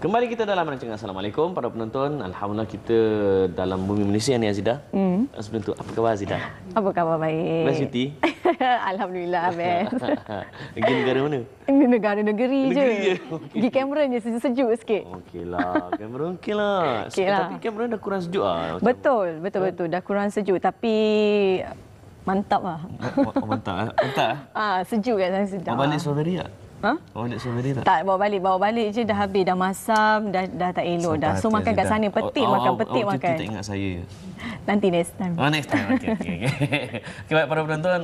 Kembali kita dalam rancangan Assalamualaikum para penonton. Alhamdulillah kita dalam bumi Malaysia ni Azidah. Sebelum tu apa khabar Azidah? Apa khabar baik? Best cuti? Alhamdulillah best. Pergi negara mana? Ini negara-negeri je. Je. Pergi Cameron je sejuk-sejuk sikit. Okeylah, Cameron okeylah. Okeylah. Tapi Cameron dah kurang sejuk ah. Betul. Dah kurang sejuk tapi mantap lah. Mantap. Sejuk kat sana sedap. Bawa balik strawberry tak? Ha? Bawa balik strawberry tak? Tak, bawa balik je dah habis, dah masam, dah tak elok dah. So makan kat sana, petik makan. Cuti tak ingat saya. Nanti next time. Next time. Okey. Okey, baik para penonton,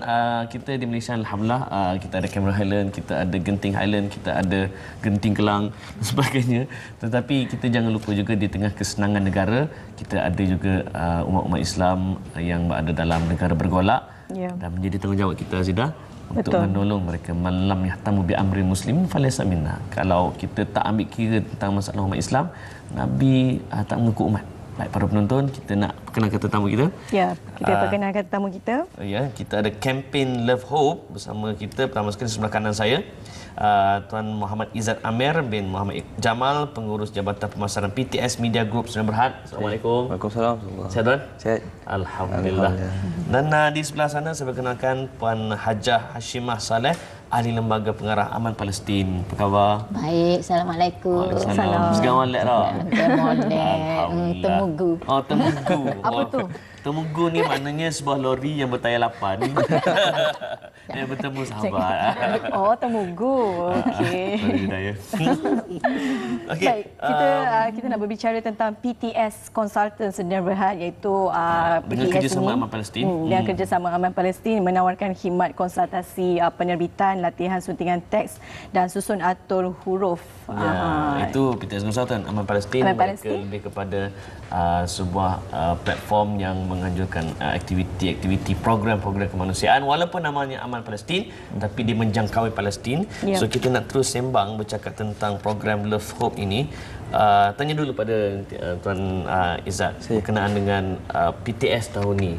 kita di Malaysia alhamdulillah kita ada Cameron Highland, kita ada Genting Highland, kita ada Genting Kelang dan sebagainya. Tetapi kita jangan lupa juga di tengah kesenangan negara, kita ada juga umat-umat Islam yang berada dalam negara bergolak. Dan menjadi tanggungjawab kita Azidah untuk menolong mereka. Malam yahtamu bi amri muslim falaysa minna. Kalau kita tak ambil kira tentang masalah umat Islam, Nabi tak mengaku umat. Baik para penonton, kita nak perkenalkan tetamu kita. Ya, kita perkenalkan tetamu kita. Ya, kita ada kempen Love Hope bersama kita. Pertama sekali sebelah kanan saya, Tuan Muhammad Izzat Amir bin Muhammad Jamal, pengurus Jabatan Pemasaran PTS Media Group Sdn Bhd. Assalamualaikum. Waalaikumsalam. Sihat tuan? Sihat. Alhamdulillah. Dan di sebelah sana saya perkenalkan Puan Hajah Hashimah Saleh, ahli lembaga pengarah Aman Palestin. Apa khabar? Baik, Assalamualaikum. Waalaikumsalam. Sekarang molek dah. Molek. Temugu. Temugu. Apa tu? Temugu ni maknanya sebuah lori yang bertayar 8 yang bertemu sahabat. Temugu. Okey. Okey. Baik, kita nak berbicara tentang PTS Consultant Sdn Bhd, iaitu dengan kerjasama Aman Palestin. Dengan kerjasama Aman Palestin menawarkan khidmat konsultasi penerbitan, latihan suntingan teks dan susun atur huruf. Itu PTS Consultant Aman Palestin. Mereka lebih kepada sebuah platform yang menganjurkan aktiviti-aktiviti program-program kemanusiaan walaupun namanya Aman Palestin tapi dia menjangkaui Palestin. So kita nak terus sembang bercakap tentang program Love Hope ini. Tanya dulu pada Tuan Izzat berkenaan dengan PTS tahun ini.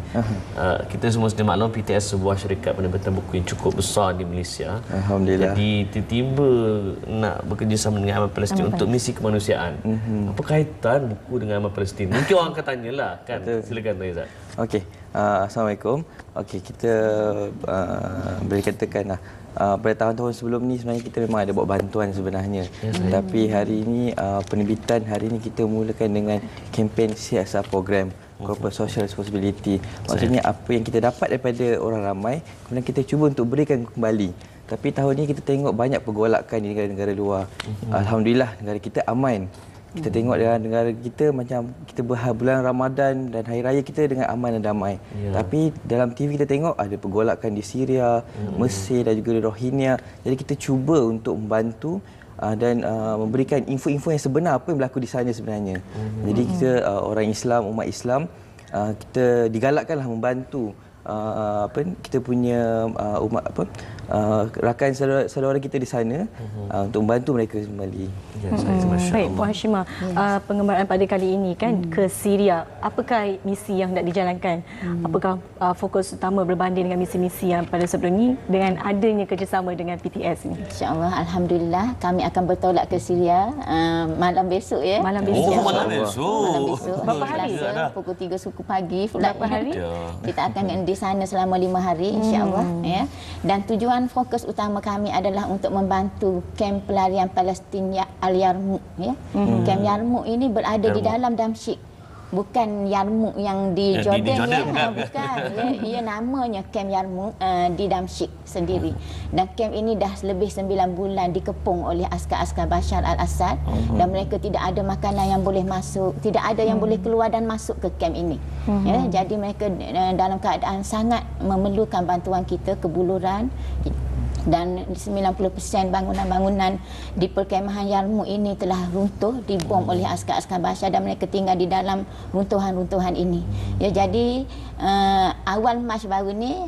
Kita semua sedia maklum PTS sebuah syarikat penerbitan buku yang cukup besar di Malaysia. Alhamdulillah. Jadi tiba-tiba nak bekerjasama dengan Aman Palestin untuk misi kemanusiaan. Apa kaitan buku dengan Aman Palestin? Mungkin orang akan tanyalah kan. Silakan Tuan Izzat. Okey. Assalamualaikum. Okey, kita boleh katakanlah pada tahun-tahun sebelum ni sebenarnya kita memang ada buat bantuan sebenarnya. Tapi hari ini penerbitan hari ini kita mulakan dengan kempen CSR program, Corporate Social Responsibility. Maksudnya apa yang kita dapat daripada orang ramai kemudian kita cuba untuk berikan kembali. Tapi tahun ini kita tengok banyak pergolakan di negara-negara luar. Alhamdulillah negara kita aman. Kita tengok dalam negara kita macam kita bulan Ramadan dan hari raya kita dengan aman dan damai. Tapi dalam TV kita tengok ada pergolakan di Syria, Mesir dan juga di Rohingya. Jadi kita cuba untuk membantu dan memberikan info-info yang sebenar apa yang berlaku di sana sebenarnya. Jadi kita orang Islam, umat Islam, kita digalakkanlah membantu kita punya rakan saudara kita di sana untuk membantu mereka kembali. Baik, Puan Hashimah, pengembaraan pada kali ini kan ke Syria. Apakah misi yang hendak dijalankan? Apakah fokus utama berbanding dengan misi-misi yang pada sebelum ini dengan adanya kerjasama dengan PTS ini? InsyaAllah, Alhamdulillah kami akan bertolak ke Syria malam besok ya. Malam besok. Malam besok. Berapa hari? Pukul 3 suku pagi. Berapa hari? Kita akan di sana selama 5 hari insya-Allah ya. Dan tujuan fokus utama kami adalah untuk membantu kamp pelarian Palestin Al-Yarmouk ya. Kamp Yarmouk ini berada di dalam Damsyik. Bukan Yarmouk yang di Jordan ya. Bukan. Ia namanya kamp Yarmouk di Damsyik sendiri. Dan kamp ini dah lebih 9 bulan dikepung oleh askar-askar Bashar al-Assad dan mereka tidak ada makanan yang boleh masuk, tidak ada yang boleh keluar dan masuk ke kamp ini. Ya, jadi mereka dalam keadaan sangat memerlukan bantuan kita, kebuluran. Dan 90% bangunan-bangunan di perkemahan Yarmouk ini telah runtuh, dibom oleh askar-askar Bashar dan mereka tinggal di dalam runtuhan-runtuhan ini. Ya, jadi awal Mac baru ni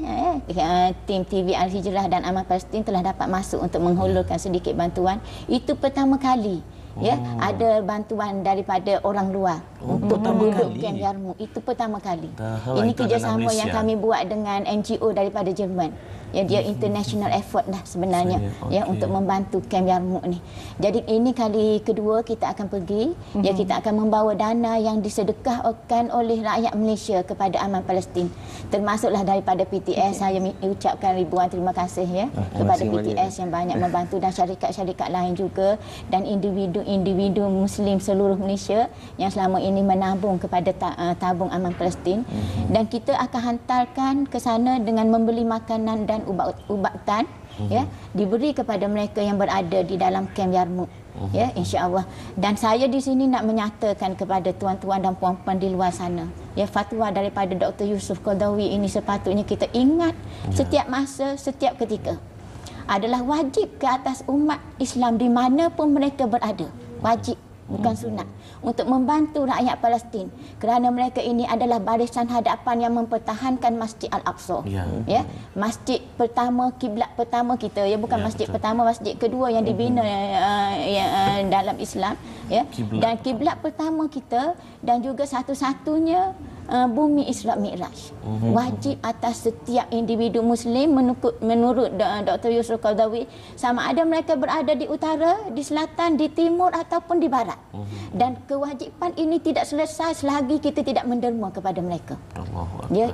tim TV Al-Hijrah dan Aman Palestin telah dapat masuk untuk menghulurkan sedikit bantuan. Itu pertama kali ya ada bantuan daripada orang luar untuk penduduk kamp Yarmouk. Itu pertama kali. Ini kerjasama yang kami buat dengan NGO daripada Jerman. Ya, dia international effort lah sebenarnya, ya, untuk membantu Kem Yarmouk ni. Jadi ini kali kedua kita akan pergi, ya, kita akan membawa dana yang disedekahkan oleh rakyat Malaysia kepada aman Palestin. Termasuklah daripada PTS, saya ucapkan ribuan terima kasih, ya, kepada PTS yang banyak membantu, dan syarikat-syarikat lain juga, dan individu-individu Muslim seluruh Malaysia yang selama ini menabung kepada tabung aman Palestin. Dan kita akan hantarkan ke sana dengan membeli makanan dan ubatan, ya, diberi kepada mereka yang berada di dalam Kem Yarmouk, ya, insya-Allah. Dan saya di sini nak menyatakan kepada tuan-tuan dan puan-puan di luar sana, ya, fatwa daripada Dr. Yusuf Qaradawi ini sepatutnya kita ingat setiap masa, setiap ketika. Adalah wajib ke atas umat Islam di mana pun mereka berada. Wajib, bukan sunat, untuk membantu rakyat Palestin, kerana mereka ini adalah barisan hadapan yang mempertahankan Masjid Al-Aqsa, ya, masjid pertama, kiblat pertama kita, ya, bukan masjid pertama, masjid kedua yang dibina dalam Islam, ya, dan kiblat pertama kita, dan juga satu-satunya bumi Isra Mi'raj. Wajib atas setiap individu Muslim menurut Dr. Yusuf Qaradawi, sama ada mereka berada di utara, di selatan, di timur ataupun di barat. Dan kewajipan ini tidak selesai selagi kita tidak menderma kepada mereka.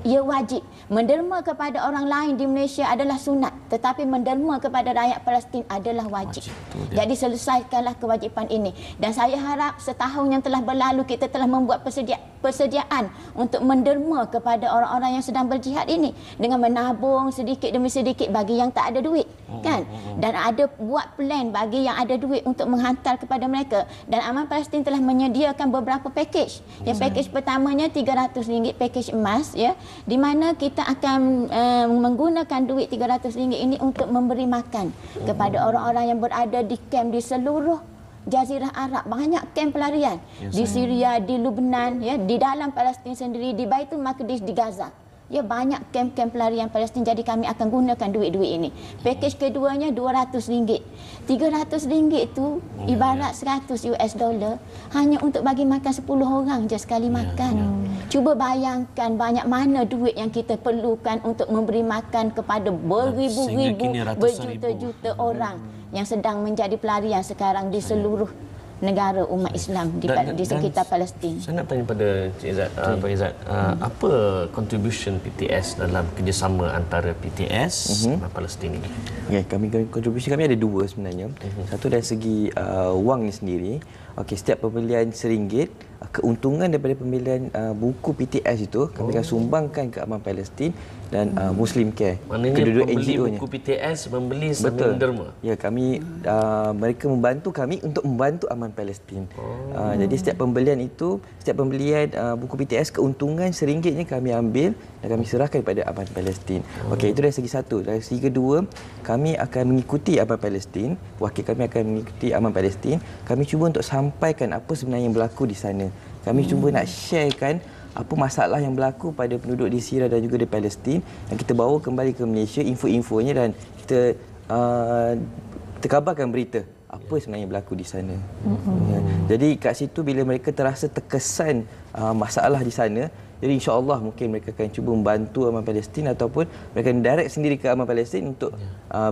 Ia wajib. Menderma kepada orang lain di Malaysia adalah sunat, tetapi menderma kepada rakyat Palestin adalah wajib. Jadi selesaikanlah kewajipan ini. Dan saya harap setahun yang telah berlalu kita telah membuat persediaan untuk menderma kepada orang-orang yang sedang berjihad ini dengan menabung sedikit demi sedikit bagi yang tak ada duit, kan? Dan ada buat plan bagi yang ada duit untuk menghantar kepada mereka. Dan Aman Palestin telah menyediakan beberapa package. Ya, package pertamanya RM300, package emas, ya, di mana kita akan menggunakan duit RM300 ini untuk memberi makan kepada orang-orang yang berada di kem di seluruh Jazirah Arab. Banyak kem pelarian di Syria, di Lebanon, ya, di dalam Palestin sendiri, di Baitul Maqdis, di Gaza. Ya, banyak kem-kem pelarian Palestin. Jadi kami akan gunakan duit-duit ini. Package keduanya RM200. RM300 itu ibarat $100 hanya untuk bagi makan 10 orang je sekali makan. Cuba bayangkan banyak mana duit yang kita perlukan untuk memberi makan kepada beribu-ribu, berjuta-juta orang yang sedang menjadi pelarian sekarang di seluruh negara umat Islam di sekitar Palestin. Saya nak tanya pada Cik Izzat, Pak Izzat, apa contribution PTS dalam kerjasama antara PTS dan Palestin ini? Ya, kontribusi kami ada dua sebenarnya. Satu dari segi wang ni sendiri. Okey, setiap pembelian RM1, keuntungan daripada pembelian buku PTS itu kami akan sumbangkan ke Aman Palestin dan Muslim Care. Maknanya kedua-dua pembeli NGO-nya. buku PTS membeli sambil menderma. Ya, kami mereka membantu kami untuk membantu Aman Palestin. Jadi setiap pembelian buku PTS, keuntungan RM1-nya kami ambil dan kami serahkan kepada Aman Palestin. Okey, itu dari segi satu. Dari segi kedua, kami akan mengikuti Aman Palestin. Wakil kami akan mengikuti Aman Palestin. Kami cuba untuk sampaikan apa sebenarnya yang berlaku di sana. Kami cuba nak sharekan apa masalah yang berlaku pada penduduk di Syria dan juga di Palestin, dan kita bawa kembali ke Malaysia info-infonya, dan kita kabarkan berita apa sebenarnya berlaku di sana. Jadi kat situ bila mereka terasa terkesan masalah di sana, jadi insya-Allah mungkin mereka akan cuba membantu Aman Palestin ataupun mereka direct sendiri ke Aman Palestin untuk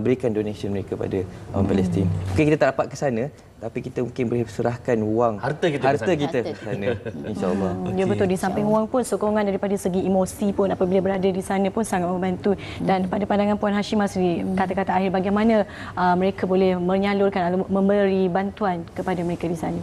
berikan donation mereka pada Aman Palestin. Mungkin kita tak dapat ke sana, tapi kita mungkin boleh serahkan wang harta kita ke sana, insya-Allah. Ya, betul. Di samping wang pun, sokongan daripada segi emosi pun apabila berada di sana pun sangat membantu. Dan pada pandangan Puan Hashimah sendiri, kata-kata akhir bagaimana mereka boleh menyalurkan atau memberi bantuan kepada mereka di sana?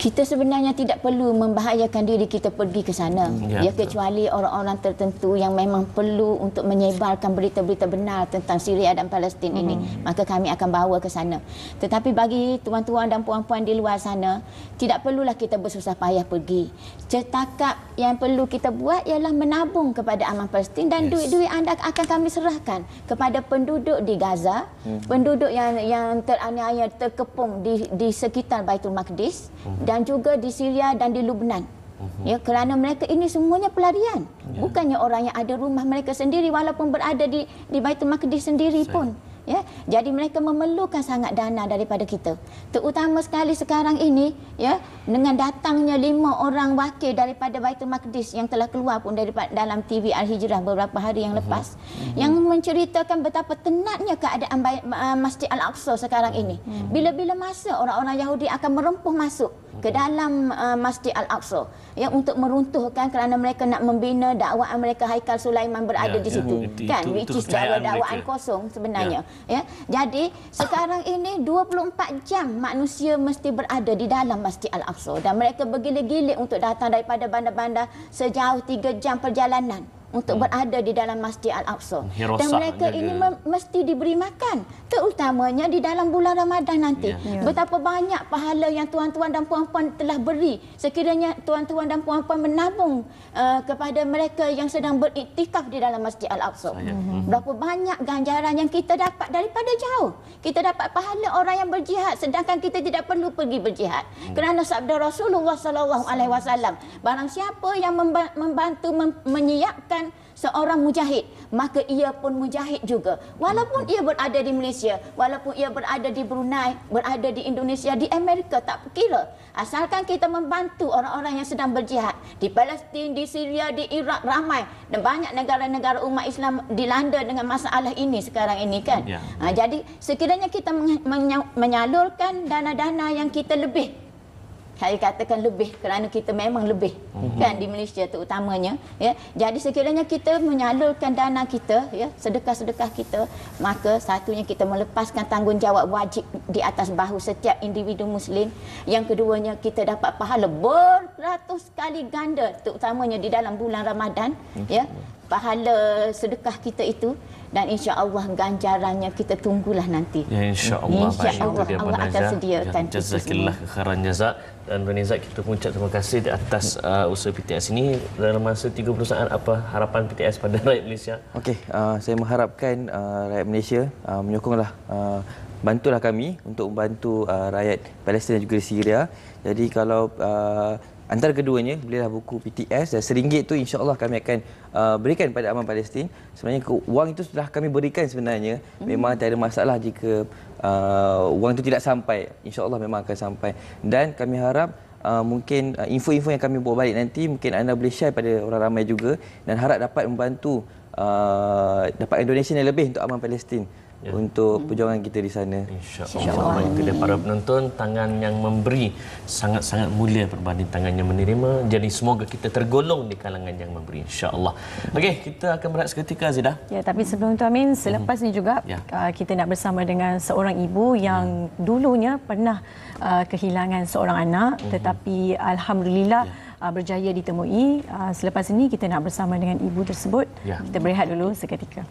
Kita sebenarnya tidak perlu membahayakan diri kita pergi ke sana, ya, kecuali orang-orang tertentu yang memang perlu untuk menyebarkan berita-berita benar tentang Syria dan Palestin ini, maka kami akan bawa ke sana. Tetapi bagi tuan-tuan dan puan-puan di luar sana, tidak perlulah kita bersusah payah pergi. Setakat yang perlu kita buat ialah menabung kepada Aman Palestin, dan duit-duit anda akan kami serahkan kepada penduduk di Gaza, penduduk yang teraniaya, terkepung di sekitar Baitul Maqdis, dan juga di Syria dan di Lebanon. Ya, kerana mereka ini semuanya pelarian. Bukannya orang yang ada rumah mereka sendiri walaupun berada di Baitul Maqdis sendiri pun. Ya, jadi mereka memerlukan sangat dana daripada kita. Terutama sekali sekarang ini, ya, dengan datangnya 5 orang wakil daripada Baitul Maqdis yang telah keluar pun dalam TV Al-Hijrah beberapa hari yang lepas, yang menceritakan betapa tenatnya keadaan Masjid Al-Aqsa sekarang ini. Bila-bila masa orang-orang Yahudi akan merempuh masuk ke dalam Masjid Al-Aqsa ya, untuk meruntuhkan kerana mereka nak membina dakwaan mereka Haikal Sulaiman berada di situ kan, which is dakwaan kosong sebenarnya ya. Jadi sekarang ini 24 jam manusia mesti berada di dalam Masjid Al-Aqsa dan mereka bergilir-gilir untuk datang daripada bandar-bandar sejauh 3 jam perjalanan untuk berada di dalam Masjid Al-Aqsa. Dan mereka ini mesti diberi makan, terutamanya di dalam bulan Ramadan nanti. Betapa banyak pahala yang tuan-tuan dan puan-puan telah beri sekiranya tuan-tuan dan puan-puan menabung kepada mereka yang sedang beriktikaf di dalam Masjid Al-Aqsa. Berapa banyak ganjaran yang kita dapat daripada jauh. Kita dapat pahala orang yang berjihad sedangkan kita tidak perlu pergi berjihad. Kerana sabda Rasulullah SAW, barang siapa yang membantu menyiapkan seorang mujahid, maka ia pun mujahid juga. Walaupun ia berada di Malaysia, walaupun ia berada di Brunei, berada di Indonesia, di Amerika, tak kira. Asalkan kita membantu orang-orang yang sedang berjihad di Palestin, di Syria, di Iraq, ramai dan banyak negara-negara umat Islam dilanda dengan masalah ini sekarang ini kan. Jadi sekiranya kita menyalurkan dana-dana yang kita lebih, saya katakan lebih kerana kita memang lebih kan di Malaysia terutamanya ya. Jadi sekiranya kita menyalurkan dana kita ya, sedekah-sedekah kita, maka satunya kita melepaskan tanggungjawab wajib di atas bahu setiap individu muslim. Yang keduanya kita dapat pahala beratus kali ganda terutamanya di dalam bulan Ramadan ya. Pahala sedekah kita itu dan insya-Allah ganjarannya kita tunggulah nanti. Ya insya-Allah. Insya-Allah Allah akan sediakan. Jazakillah khairan jazak. Dan Nizak, kita pun ucap terima kasih di atas usaha PTS ini. Dalam masa 30 saat, apa harapan PTS pada rakyat Malaysia? Okey, saya mengharapkan rakyat Malaysia menyokonglah, bantulah kami untuk membantu rakyat Palestin dan juga Syria. Jadi kalau antara keduanya, belilah buku PTS dan RM1 tu insya-Allah kami akan berikan pada Aman Palestin. Sebenarnya wang itu sudah kami berikan sebenarnya. Memang tak ada masalah jika wang itu tidak sampai. InsyaAllah memang akan sampai. Dan kami harap mungkin info-info yang kami bawa balik nanti mungkin anda boleh share pada orang ramai juga dan harap dapat membantu dapat donation yang lebih untuk Aman Palestin. Untuk perjuangan kita di sana. InsyaAllah. Kepada para penonton, tangan yang memberi sangat-sangat mulia berbanding tangan yang menerima. Jadi semoga kita tergolong di kalangan yang memberi, insya-Allah. Okey, kita akan berehat seketika, Zidah. Ya, tapi sebelum tu Amin, selepas ni juga kita nak bersama dengan seorang ibu yang dulunya pernah kehilangan seorang anak, tetapi alhamdulillah berjaya ditemui. Selepas ini kita nak bersama dengan ibu tersebut. Kita berehat dulu seketika.